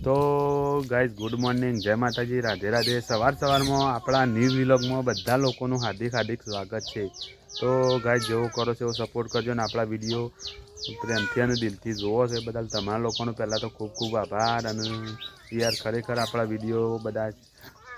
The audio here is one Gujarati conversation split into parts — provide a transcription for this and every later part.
તો ગાઈઝ ગુડ મોર્નિંગ, જય માતાજી, રાધે રાધે। સવારમાં આપણા ન્યૂ વ્લોગમાં બધા લોકોનું હાર્દિક સ્વાગત છે। તો ગાઈઝ જેવો કરો છો એવો સપોર્ટ કરજો ને આપણા વિડીયો પ્રેમથી અને દિલથી જોવો છે બદલ તમારા લોકોનો પહેલાં તો ખૂબ ખૂબ આભાર। અને યાર ખરેખર આપણા વિડીયો બધા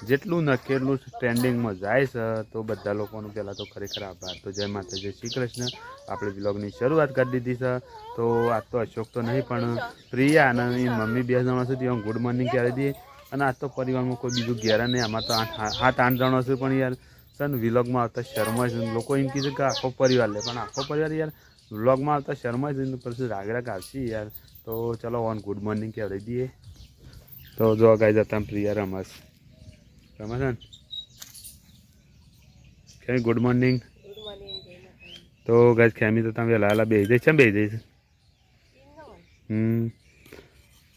જેટલું નખેલું ટ્રેન્ડિંગમાં જાય છે તો બધા લોકોનું પહેલાં તો ખરેખર આભાર। તો જય માતા, જય શ્રી કૃષ્ણ। આપણે વ્લોગની શરૂઆત કરી દીધી છે। તો આજ તો અશોક તો નહીં પણ પ્રિયા અને એની મમ્મી 2 જણા સુધી આમ ગુડ મોર્નિંગ કહેવાય દઈએ। અને આજ તો પરિવારમાં કોઈ બીજું ઘેર નહીં, આમાં તો 7-8 જણા છે પણ યાર સર વ્લોગમાં આવતા શર્મા છે। લોકો એમ કીધું કે આખો પરિવાર લે, પણ આખો પરિવાર યાર વ્લોગમાં આવતા શર્મા છે પછી રાગ આવશે યાર। તો ચલો ઓન ગુડ મોર્નિંગ કહેવાય દઈએ। તો જો ગાય જતા પ્રિયા રમસ છે ને ખેમી ગુડ મોર્નિંગ। તો ગાય ખેમી તો તમે વહેલા બે જઈશ છે, બે જઈશ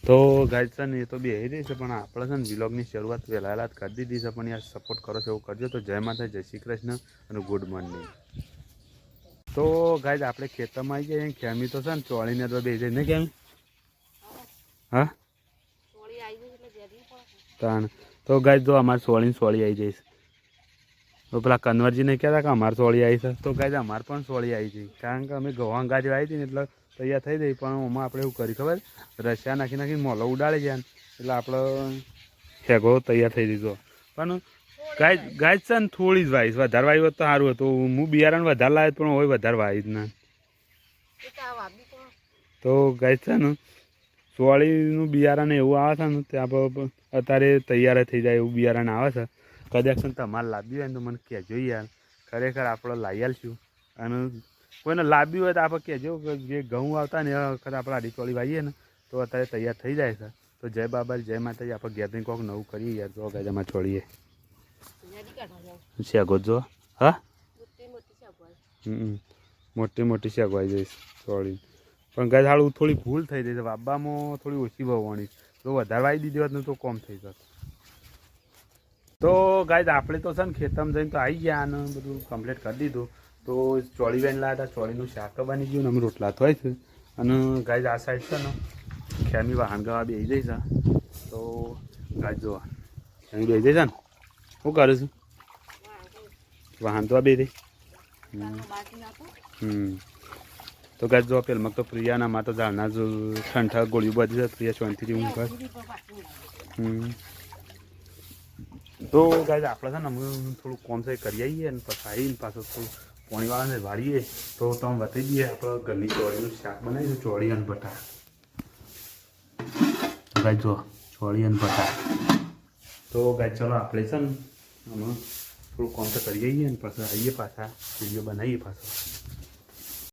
તો ગાય છે ને એ તો બે રહી છે પણ આપણે છે ને વ્લોગની શરૂઆત વહેલા જ કરી દીધી છે। પણ યાર સપોર્ટ કરો છો એવું કરજો। તો જય માતા, જય શ્રી કૃષ્ણ અને ગુડ મોર્નિંગ। તો ગાય આપણે ખેતરમાં આવી જઈએ, ખેમી તો છે ને ચોળીને તો બે જઈ ને કેમી હા તાણ તો ગાય જો અમારે સોળી આવી જઈશ તો પેલા કન્વરજી ને કહેતા કે અમારે સોળી આવી છે તો ગાય અમારે પણ સોળી આવી જઈ, કારણ કે અમે ગવાં ગાજ આવી હતી ને એટલે તૈયાર થઈ ગઈ। પણ આમાં આપણે એવું કરી ખબર રસિયા નાખી મોલો ઉડાડી જાય એટલે આપણે હેગો તૈયાર થઈ દીધો। પણ ગાય છે ને થોડી જ વાઈશ, વધારે વાઈ હોત તો સારું હતું। હું બિયારણ વધારે લાવ્યો પણ હોય વધારે વાઈ જ ના। તો ગાય છે ને સોળીનું બિયારણ એવું આવે છે ને ત્યાં અત્યારે તૈયાર થઈ જાય એવું બિયારણ આવે છે। કદાચ તમારે લાવ્યું હોય તો મને કહેજો યાર, ખરેખર આપણે લાવી આવીશું। અને કોઈને લાવ્યું હોય તો આપણે કહેજો કે જે ઘઉં આવતા ને એ વખત આપણે આડી ચોળી વાવીએ ને તો અત્યારે તૈયાર થઈ જાય છે। તો જય બાબા, જય માતાજી। આપણે ઘેરથી કોઈક નવું કરીએ યાર। તો ગાયમાં છોડીએ શેગો જો હા મોટી મોટી શેગો આવી જઈશ ચોળી। પણ ગાય હાળું થોડી ભૂલ થઈ જઈ છે, વાબામાં થોડી ઓછી વવણી, તો વધારે વાવી દીધી હોત ને તો કોમ થઈ જત। તો ગાય આપણે તો છે ને ખેતરમાં જઈને તો આવી ગયા અને બધું કમ્પ્લીટ કરી દીધું। તો ચોળી વેન લાવ્યા હતા, ચોળીનું શાક બની ગયું ને અમે રોટલા થાય છે। અને ગાય આ સાઈડ છે ને ખેમી વાહન ગવા બેસી જઈ છે। તો ગાય જો ખેમી બેસી જઈ છે ને શું કરું છું વાહન તો બે રહી તો ગાય જો પેલમાં તો પ્રિયાના માં તો ઝાડના ઠંઠા ગોળીઓ બધી છે, પ્રિયા શાંતિથી ઊંઘ કર। તો ગાય આપણે છે ને અમે થોડું કોમ છે કરી આવીએ ને પછી આવીને પાછું થોડું પાણીવાળાને વાળીએ તો તમે બતાવી દઈએ આપણે ઘરની ચોળીનું શાક બનાવીશું, ચોળી અને બટાકા। ગાય જો ચોળી અને બટાકા। તો ગાય ચલો આપણે છે ને અમે થોડું કોમ તો કરી આવીએ ને પછી આવીએ પાછા વિડીયો બનાવીએ પાછો।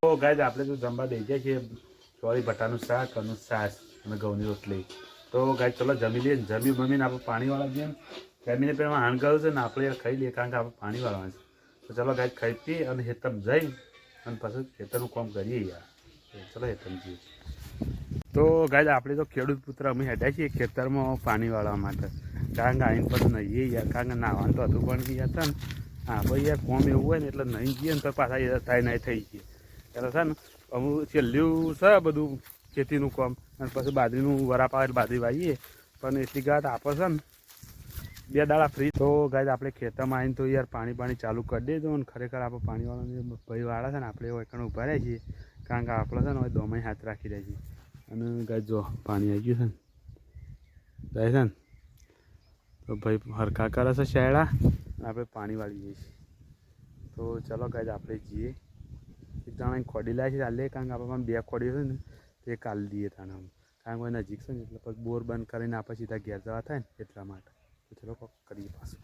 તો ગાય આપણે તો જમવા દઈ જાય છે ચોળી બટાનું શાક અને છાશ અને ઘઉંની રોટલી। તો ગાય ચલો જમી લઈએ, જમી બમીને આપણે પાણીવાળા જઈએ ફેમિલી પેલા હાણ ગયું છે ને આપણે યાર ખાઈ લઈએ, કારણ કે આપણે પાણી વાળવાનું છે। તો ચલો ગાય ખાઈ પી અને ખેતર જઈ અને પછી ખેતરનું કામ કરીએ યાર। ચલો ખેતર જઈએ। તો ગાય આપણે તો ખેડૂત પુત્ર અમે હેડ્યા છીએ ખેતરમાં પાણી વાળવા માટે, કારણ કે આવીને પછી નહીં યાર, કારણ કે નાવાનું તો હતું પણ યાર છે ને હા ભાઈ યાર કોમ એવું હોય ને એટલે નહીં જઈએ ને તો પાછા થાય નહીં થઈ ગઈએ એટલે છે ને અમુક છેલ્લું છે બધું ખેતીનું કામ અને પછી બાજરીનું વરાપ આવે બાજરી વાવીએ પણ એટલી ગાત આપણે છે ને 2 દાડા ફ્રી। તો ગાય આપણે ખેતરમાં આવીને તો યાર પાણી ચાલુ કરી દેજો અને ખરેખર આપણે પાણીવાળાને ભાઈ વાળા છે ને આપણે એવો એકણ ઊભા રહે છીએ, કારણ કે આપણે છે ને હવે દોમાઈ હાથ રાખી રહ્યા છીએ। અને ગાય જો પાણી આવી ગયું છે ને જાય છે ને તો ભાઈ હરખા કરે છે શેડા આપણે પાણી વાળી જઈએ છીએ। તો ચલો ગાય આપણે જઈએ એક જણા ખોડી લાવે છે ચાલે, કારણ કે આપણે 2 ખોડી છે ને તે કાલ દઈએ તાણા, કારણ કે નજીક છે ને એટલે પછી બોર બંધ કરીને આપણે સીધા ઘેર જવા થાય ને એટલા માટે। તો ચલો કોક કરીએ પાછું।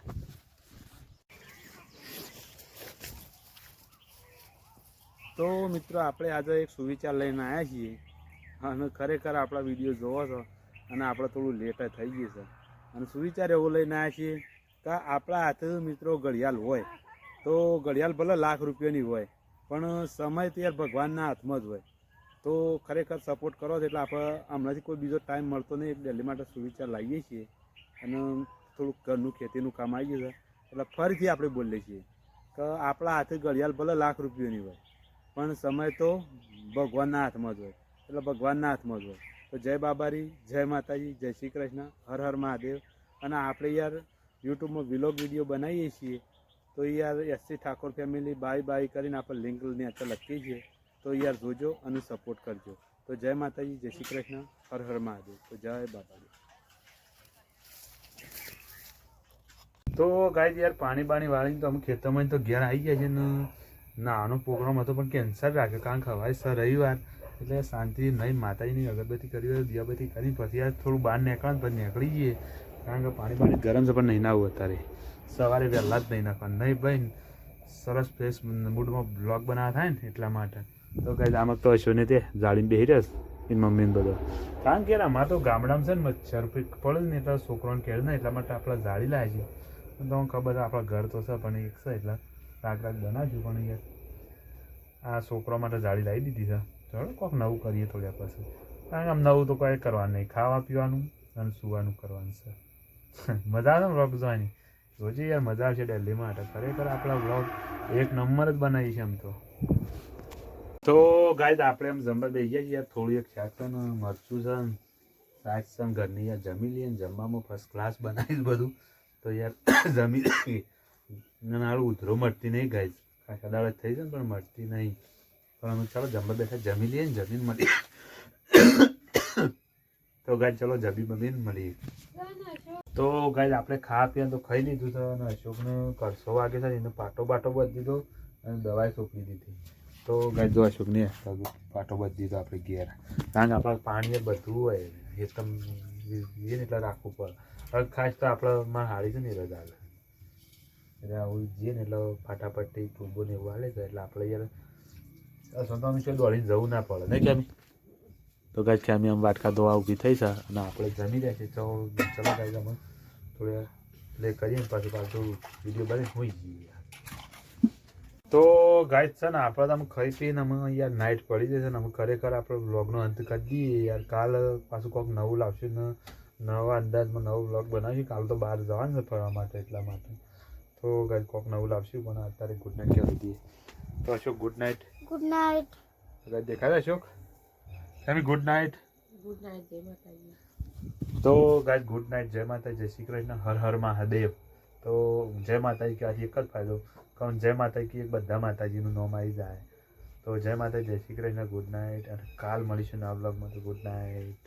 તો મિત્રો આપણે આજે એક સુવિચાર લઈને આવ્યા છીએ અને ખરેખર આપણા વિડીયો જોવો છો અને આપણે થોડું લેટ થઈ ગયું છે અને સુવિચાર એવો લઈને આવ્યા છીએ કે આપણા હાથે મિત્રો ઘડિયાળ હોય તો ઘડિયાળ ભલે લાખ રૂપિયાની હોય પણ સમય તો યાર ભગવાનના હાથમાં જ હોય। તો ખરેખર સપોર્ટ કરો એટલે આપણે હમણાંથી કોઈ બીજો ટાઈમ મળતો નહીં એટલે ડેલી માટે સુવિચાર લાવીએ છીએ અને થોડુંક ઘરનું ખેતીનું કામ આવી ગયું છે એટલે ફરીથી આપણે બોલીએ છીએ કે આપણા હાથે ઘડિયાળ ભલે લાખ રૂપિયાની હોય પણ સમય તો ભગવાનના હાથમાં જ હોય, એટલે ભગવાનના હાથમાં જ હોય। તો તો જય બાબારી, જય માતાજી, જય શ્રી કૃષ્ણ, હર હર મહાદેવ. અને આપણે યાર યુટ્યુબમાં વ્લોગ વિડીયો બનાવીએ છીએ તો યાર SC Thakor family bye bye કરીને આપણે લિંક અત્યારે લખીએ છીએ તો યાર જોજો અને સપોર્ટ કરજો. તો જય માતાજી, જય શ્રી કૃષ્ણ, હર હર મહાદેવ. તો જય બાબારી. તો ગાય યાર પાણી વાળીને તો અમે ખેતરમાં તો ઘેર આવી ગયા છે ને નાનો પ્રોગ્રામ હતો પણ કેન્સલ રાખ્યો કારણ કે હવાય સર રવિવાર એટલે શાંતિ નહીં માતાજીની અગરબત્તી કરી હોય દિયાબત્તી કરી પછી યાર થોડું બહાર નીકળવાનું પછી નીકળી જઈએ કારણ કે પાણી ગરમ છે પણ નહીં નાવું અત્યારે સવારે વહેલા જ નહીં નાખવાનું નહીં ભાઈ સરસ ફ્રેશ મૂડમાં બ્લોગ બનાવવા થાય ને એટલા માટે. તો ગાય આમાં તો અશ્વને તે જાળીને બેસી રહ્યો એની મમ્મીને બધો કારણ કે અમારે તો ગામડામાં છે ને મચ્છર પડે ને એટલે છોકરાને ખેડ ને એટલા માટે આપણે જાળી લાવીએ છીએ તો ખબર આપણા ઘર તો છે પણ એક છે એટલે રાગ બનાવજો પણ યાર આ છોકરા માટે જાળી લાવી દીધી છે. ચલો કોઈક નવું કરીએ થોડા પછી કારણ કે આમ નવું તો કોઈ કરવાનું નહીં ખાવા પીવાનું અને સુવાનું કરવાનું છે. મજા આવે ને વ્લોગ જોવાની રોજે યાર મજા આવશે ડેલી માટે ખરેખર આપણા વ્લોગ એક નંબર જ બનાવી છે આમ તો ગાય આપણે એમ જમવા બેસી ગયા યાર થોડું એક શાક છે ને મરચું છે ને શાક છે ને ઘરની યાર જમી લઈએ ને જમવામાં ફર્સ્ટ ક્લાસ બનાવીશ બધું તો યાર જમી લઈએ નાળું ઉધરો મળતી નહીં ગાય કાંઈ કદાચ થઈ જાય ને પણ મળતી નહીં પણ અમે ચાલો જમવા બેઠા જમી લઈએ ને જમીન મળીએ તો ગાય ચલો જમીન મળીએ. તો ગાય આપણે ખાવા પીવા તો ખાઈ લીધું છે અને અશોકને કરસો વાગે છે એને પાટો બાટો બધી દીધો અને દવાઈ સોંપી દીધી. તો ગાય જો અશોકને પાટો બધી દીધો આપણે ઘેર કારણ કે આપણા પાણી બધું હોય એકદમ એને એટલે રાખવું પડે. હવે ખાસ તો આપણે મારે હાડી છે ને રજા આવે એટલે આવું જઈએ ને એટલે ફાટાફટી ટૂંબો ને એવું હાલે છે એટલે આપણે યાર સંતાનું છે દોડીને જવું ના પડે નહીં કેમ. તો ગાય કેમી આમ વાટકા ધોવા ઊભી થઈ છે અને આપણે જમી રહ્યા છીએ તો ચલો ગાય અમે થોડી પ્લે કરીએ ને પાછું વિડીયો બને હોઈ જઈએ. તો ગાય છે ને આપણે તો અમે ખાઈ પીને અમે યાર નાઇટ પડી જશે ને અમે ખરેખર આપણે વ્લોગનો અંત કરી દઈએ યાર. કાલ પાછું કોઈક નવું લાવશે ને નવા અંદાજમાં નવો વ્લોગ બનાવીશું. કાલ તો બહાર જવાનું છે ફરવા માટે એટલા માટે તો ગાય કોઈક નવું લાવશું પણ અત્યારે ગુડ નાઇટ કહેવા દઈએ. તો Ashok good night. Good night. ગાય દેખાય અશોક તમે ગુડ નાઇટ. Good night. જય માતાજી. તો ગાય ગુડ નાઇટ, જય માતાજી, જય શ્રી કૃષ્ણ, હર હર મહાદેવ. તો જય માતાજી કહેવાથી એક જ ફાયદો કારણ જય માતાજી કે બધા માતાજીનું નામ આવી જાય. તો જય માતાજી, જય શ્રી કૃષ્ણ, ગુડ નાઇટ અને કાલ મળીશું નવા બ્લોગમાં. તો ગુડ નાઇટ.